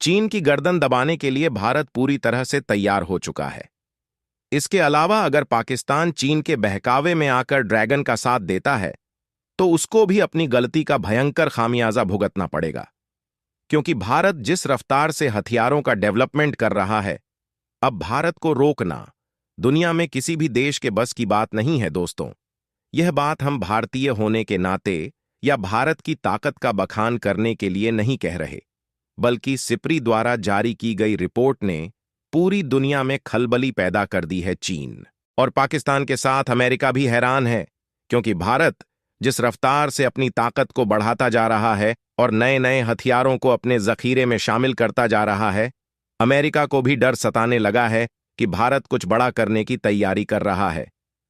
चीन की गर्दन दबाने के लिए भारत पूरी तरह से तैयार हो चुका है। इसके अलावा अगर पाकिस्तान चीन के बहकावे में आकर ड्रैगन का साथ देता है तो उसको भी अपनी गलती का भयंकर खामियाजा भुगतना पड़ेगा, क्योंकि भारत जिस रफ्तार से हथियारों का डेवलपमेंट कर रहा है, अब भारत को रोकना दुनिया में किसी भी देश के बस की बात नहीं है दोस्तों। यह बात हम भारतीय होने के नाते या भारत की ताकत का बखान करने के लिए नहीं कह रहे, बल्कि सिप्री द्वारा जारी की गई रिपोर्ट ने पूरी दुनिया में खलबली पैदा कर दी है। चीन और पाकिस्तान के साथ अमेरिका भी हैरान है, क्योंकि भारत जिस रफ्तार से अपनी ताकत को बढ़ाता जा रहा है और नए नए हथियारों को अपने जखीरे में शामिल करता जा रहा है, अमेरिका को भी डर सताने लगा है कि भारत कुछ बड़ा करने की तैयारी कर रहा है।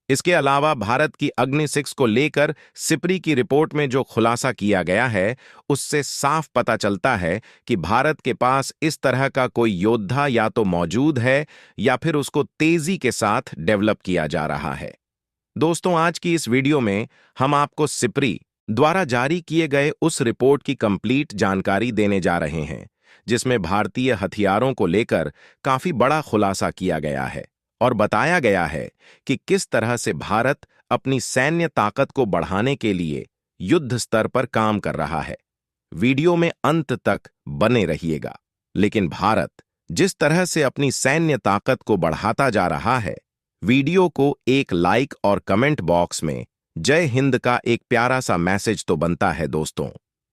इसके अलावा भारत की अग्नि-6 को लेकर सिप्री की रिपोर्ट में जो खुलासा किया गया है, उससे साफ पता चलता है कि भारत के पास इस तरह का कोई योद्धा या तो मौजूद है या फिर उसको तेजी के साथ डेवलप किया जा रहा है। दोस्तों, आज की इस वीडियो में हम आपको सिप्री द्वारा जारी किए गए उस रिपोर्ट की कंप्लीट जानकारी देने जा रहे हैं, जिसमें भारतीय हथियारों को लेकर काफी बड़ा खुलासा किया गया है और बताया गया है कि किस तरह से भारत अपनी सैन्य ताकत को बढ़ाने के लिए युद्ध स्तर पर काम कर रहा है। वीडियो में अंत तक बने रहिएगा। लेकिन भारत जिस तरह से अपनी सैन्य ताकत को बढ़ाता जा रहा है, वीडियो को एक लाइक और कमेंट बॉक्स में जय हिंद का एक प्यारा सा मैसेज तो बनता है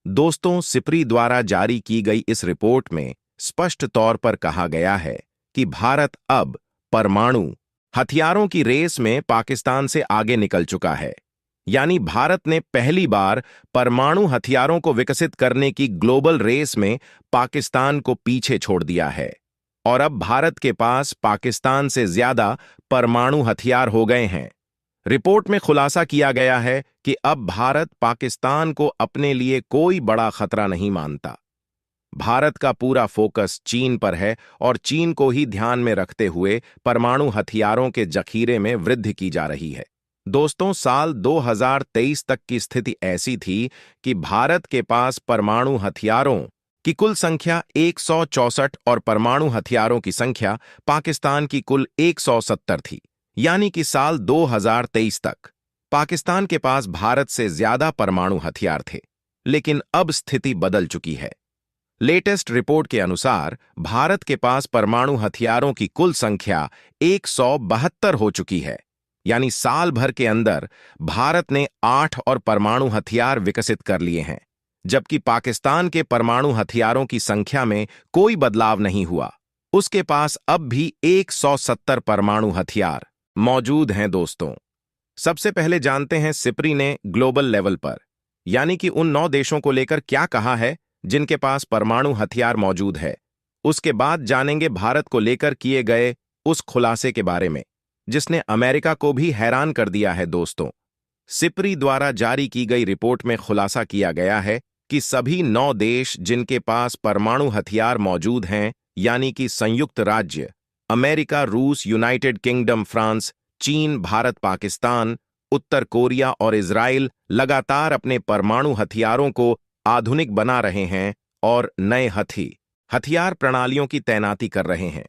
दोस्तों, सिप्री द्वारा जारी की गई इस रिपोर्ट में स्पष्ट तौर पर कहा गया है कि भारत अब परमाणु हथियारों की रेस में पाकिस्तान से आगे निकल चुका है। यानी भारत ने पहली बार परमाणु हथियारों को विकसित करने की ग्लोबल रेस में पाकिस्तान को पीछे छोड़ दिया है और अब भारत के पास पाकिस्तान से ज्यादा परमाणु हथियार हो गए हैं। रिपोर्ट में खुलासा किया गया है कि अब भारत पाकिस्तान को अपने लिए कोई बड़ा खतरा नहीं मानता। भारत का पूरा फोकस चीन पर है और चीन को ही ध्यान में रखते हुए परमाणु हथियारों के जखीरे में वृद्धि की जा रही है। दोस्तों, साल 2023 तक की स्थिति ऐसी थी कि भारत के पास परमाणु हथियारों की कुल संख्या 164 और परमाणु हथियारों की संख्या पाकिस्तान की कुल 170 थी। यानी कि साल 2023 तक पाकिस्तान के पास भारत से ज्यादा परमाणु हथियार थे। लेकिन अब स्थिति बदल चुकी है। लेटेस्ट रिपोर्ट के अनुसार भारत के पास परमाणु हथियारों की कुल संख्या 172 हो चुकी है। यानी साल भर के अंदर भारत ने 8 और परमाणु हथियार विकसित कर लिए हैं, जबकि पाकिस्तान के परमाणु हथियारों की संख्या में कोई बदलाव नहीं हुआ। उसके पास अब भी 170 परमाणु हथियार मौजूद हैं। दोस्तों, सबसे पहले जानते हैं सिप्री ने ग्लोबल लेवल पर, यानी कि उन 9 देशों को लेकर क्या कहा है जिनके पास परमाणु हथियार मौजूद है। उसके बाद जानेंगे भारत को लेकर किए गए उस खुलासे के बारे में, जिसने अमेरिका को भी हैरान कर दिया है। दोस्तों, सिप्री द्वारा जारी की गई रिपोर्ट में खुलासा किया गया है कि सभी 9 देश जिनके पास परमाणु हथियार मौजूद हैं, यानी कि संयुक्त राज्य अमेरिका, रूस, यूनाइटेड किंगडम, फ्रांस, चीन, भारत, पाकिस्तान, उत्तर कोरिया और इजराइल लगातार अपने परमाणु हथियारों को आधुनिक बना रहे हैं और नए हथियार प्रणालियों की तैनाती कर रहे हैं।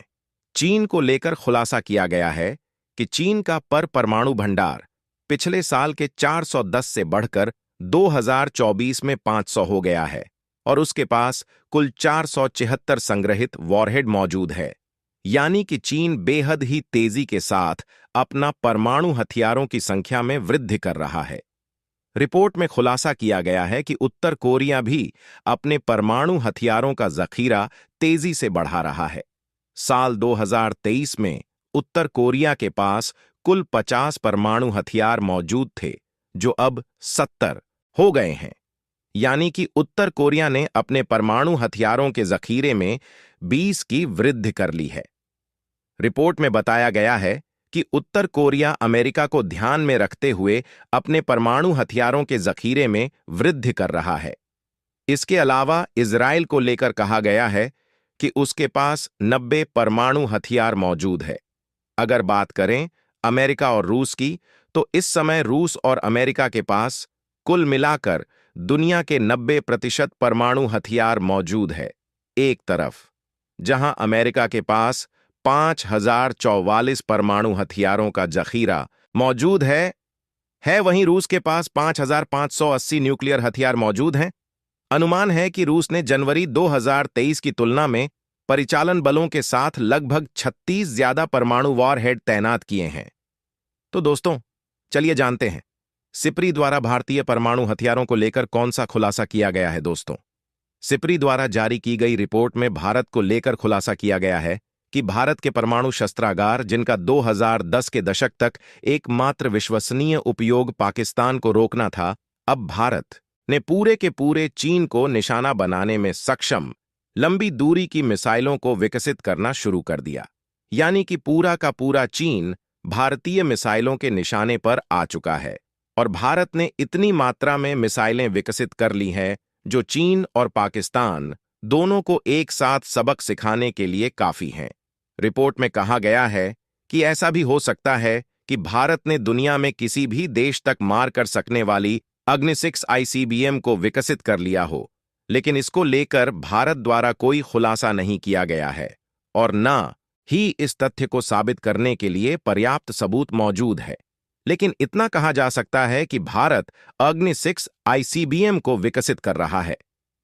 चीन को लेकर खुलासा किया गया है कि चीन का परमाणु भंडार पिछले साल के 410 से बढ़कर 2024 में 500 हो गया है और उसके पास कुल 476 संग्रहित वॉरहेड मौजूद है। यानी कि चीन बेहद ही तेजी के साथ अपना परमाणु हथियारों की संख्या में वृद्धि कर रहा है। रिपोर्ट में खुलासा किया गया है कि उत्तर कोरिया भी अपने परमाणु हथियारों का जखीरा तेजी से बढ़ा रहा है। साल 2023 में उत्तर कोरिया के पास कुल 50 परमाणु हथियार मौजूद थे, जो अब 70 हो गए हैं। यानी कि उत्तर कोरिया ने अपने परमाणु हथियारों के जखीरे में 20 की वृद्धि कर ली है। रिपोर्ट में बताया गया है कि उत्तर कोरिया अमेरिका को ध्यान में रखते हुए अपने परमाणु हथियारों के जखीरे में वृद्धि कर रहा है। इसके अलावा इजराइल को लेकर कहा गया है कि उसके पास 90 परमाणु हथियार मौजूद है। अगर बात करें अमेरिका और रूस की, तो इस समय रूस और अमेरिका के पास कुल मिलाकर दुनिया के 90% परमाणु हथियार मौजूद है। एक तरफ जहां अमेरिका के पास 5,044 परमाणु हथियारों का जखीरा मौजूद है वहीं रूस के पास 5,580 न्यूक्लियर हथियार मौजूद हैं। अनुमान है कि रूस ने जनवरी 2023 की तुलना में परिचालन बलों के साथ लगभग 36 ज्यादा परमाणु वॉरहेड तैनात किए हैं। तो दोस्तों, चलिए जानते हैं सिप्री द्वारा भारतीय परमाणु हथियारों को लेकर कौन सा खुलासा किया गया है। दोस्तों, सिप्री द्वारा जारी की गई रिपोर्ट में भारत को लेकर खुलासा किया गया है कि भारत के परमाणु शस्त्रागार, जिनका 2010 के दशक तक एकमात्र विश्वसनीय उपयोग पाकिस्तान को रोकना था, अब भारत ने पूरे के पूरे चीन को निशाना बनाने में सक्षम लंबी दूरी की मिसाइलों को विकसित करना शुरू कर दिया। यानी कि पूरा का पूरा चीन भारतीय मिसाइलों के निशाने पर आ चुका है और भारत ने इतनी मात्रा में मिसाइलें विकसित कर ली हैं जो चीन और पाकिस्तान दोनों को एक साथ सबक सिखाने के लिए काफी हैं। रिपोर्ट में कहा गया है कि ऐसा भी हो सकता है कि भारत ने दुनिया में किसी भी देश तक मार कर सकने वाली अग्नि-6 आईसीबीएम को विकसित कर लिया हो, लेकिन इसको लेकर भारत द्वारा कोई खुलासा नहीं किया गया है और न ही इस तथ्य को साबित करने के लिए पर्याप्त सबूत मौजूद है। लेकिन इतना कहा जा सकता है कि भारत अग्नि-6 आईसीबीएम को विकसित कर रहा है।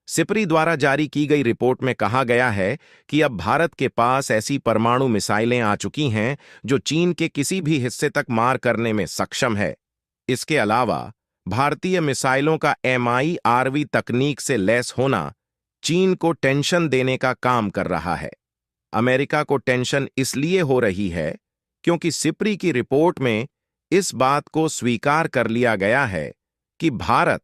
सिप्री द्वारा जारी की गई रिपोर्ट में कहा गया है कि अब भारत के पास ऐसी परमाणु मिसाइलें आ चुकी हैं जो चीन के किसी भी हिस्से तक मार करने में सक्षम है। इसके अलावा भारतीय मिसाइलों का MIRV तकनीक से लैस होना चीन को टेंशन देने का काम कर रहा है। अमेरिका को टेंशन इसलिए हो रही है क्योंकि सिप्री की रिपोर्ट में इस बात को स्वीकार कर लिया गया है कि भारत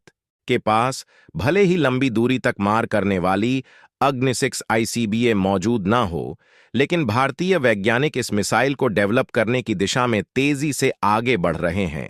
के पास भले ही लंबी दूरी तक मार करने वाली अग्नि-6 आईसीबीएम मौजूद ना हो, लेकिन भारतीय वैज्ञानिक इस मिसाइल को डेवलप करने की दिशा में तेजी से आगे बढ़ रहे हैं।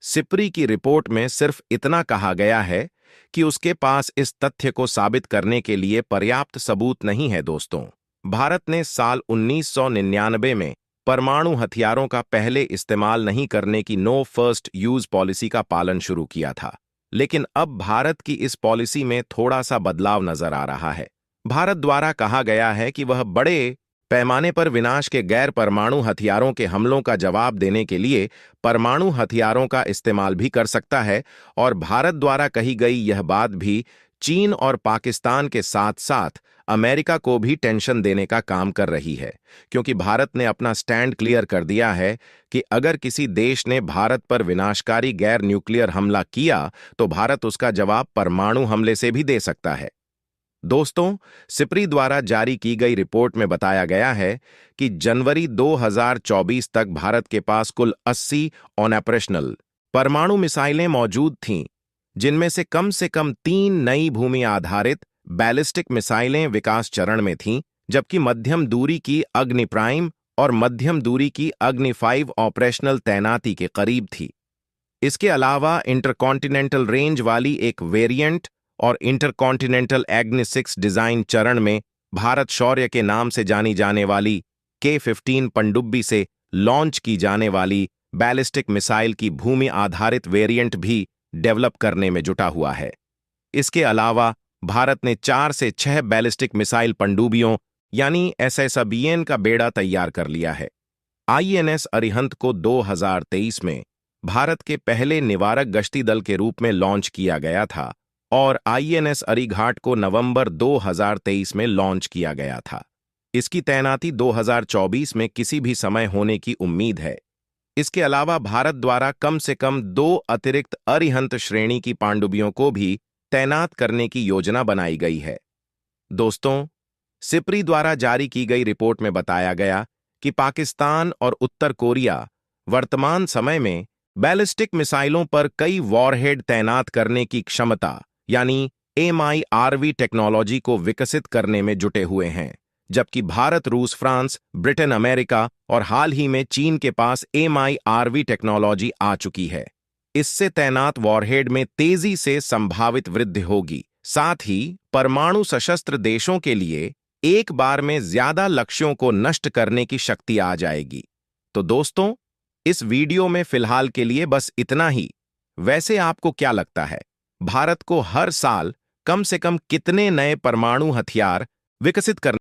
सिप्री की रिपोर्ट में सिर्फ इतना कहा गया है कि उसके पास इस तथ्य को साबित करने के लिए पर्याप्त सबूत नहीं है। दोस्तों, भारत ने साल 1999 में परमाणु हथियारों का पहले इस्तेमाल नहीं करने की नो फर्स्ट यूज पॉलिसी का पालन शुरू किया था, लेकिन अब भारत की इस पॉलिसी में थोड़ा सा बदलाव नजर आ रहा है। भारत द्वारा कहा गया है कि वह बड़े पैमाने पर विनाश के गैर परमाणु हथियारों के हमलों का जवाब देने के लिए परमाणु हथियारों का इस्तेमाल भी कर सकता है और भारत द्वारा कही गई यह बात भी चीन और पाकिस्तान के साथ साथ अमेरिका को भी टेंशन देने का काम कर रही है, क्योंकि भारत ने अपना स्टैंड क्लियर कर दिया है कि अगर किसी देश ने भारत पर विनाशकारी गैर न्यूक्लियर हमला किया तो भारत उसका जवाब परमाणु हमले से भी दे सकता है। दोस्तों, सिप्री द्वारा जारी की गई रिपोर्ट में बताया गया है कि जनवरी 2024 तक भारत के पास कुल 80 ऑपरेशनल परमाणु मिसाइलें मौजूद थीं, जिनमें से कम 3 नई भूमि आधारित बैलिस्टिक मिसाइलें विकास चरण में थीं, जबकि मध्यम दूरी की अग्नि प्राइम और मध्यम दूरी की अग्नि 5 ऑपरेशनल तैनाती के करीब थी। इसके अलावा इंटरकॉन्टिनेंटल रेंज वाली एक वेरिएंट और इंटरकॉन्टिनेंटल अग्नि-6 डिजाइन चरण में भारत शौर्य के नाम से जानी जाने वाली K-15 पनडुब्बी से लॉन्च की जाने वाली बैलिस्टिक मिसाइल की भूमि आधारित वेरिएंट भी डेवलप करने में जुटा हुआ है। इसके अलावा भारत ने 4 से 6 बैलिस्टिक मिसाइल पनडुब्बियों यानी SSBN का बेड़ा तैयार कर लिया है। INS अरिहंत को 2023 में भारत के पहले निवारक गश्ती दल के रूप में लॉन्च किया गया था और INS अरिघाट को नवंबर 2023 में लॉन्च किया गया था। इसकी तैनाती 2024 में किसी भी समय होने की उम्मीद है। इसके अलावा भारत द्वारा कम से कम 2 अतिरिक्त अरिहंत श्रेणी की पनडुब्बियों को भी तैनात करने की योजना बनाई गई है। दोस्तों, सिप्री द्वारा जारी की गई रिपोर्ट में बताया गया कि पाकिस्तान और उत्तर कोरिया वर्तमान समय में बैलिस्टिक मिसाइलों पर कई वॉरहेड तैनात करने की क्षमता यानी MIRV टेक्नोलॉजी को विकसित करने में जुटे हुए हैं, जबकि भारत, रूस, फ्रांस, ब्रिटेन, अमेरिका और हाल ही में चीन के पास MIRV टेक्नोलॉजी आ चुकी है। इससे तैनात वॉरहेड में तेजी से संभावित वृद्धि होगी। साथ ही परमाणु सशस्त्र देशों के लिए एक बार में ज्यादा लक्ष्यों को नष्ट करने की शक्ति आ जाएगी। तो दोस्तों, इस वीडियो में फिलहाल के लिए बस इतना ही। वैसे आपको क्या लगता है, भारत को हर साल कम से कम कितने नए परमाणु हथियार विकसित करने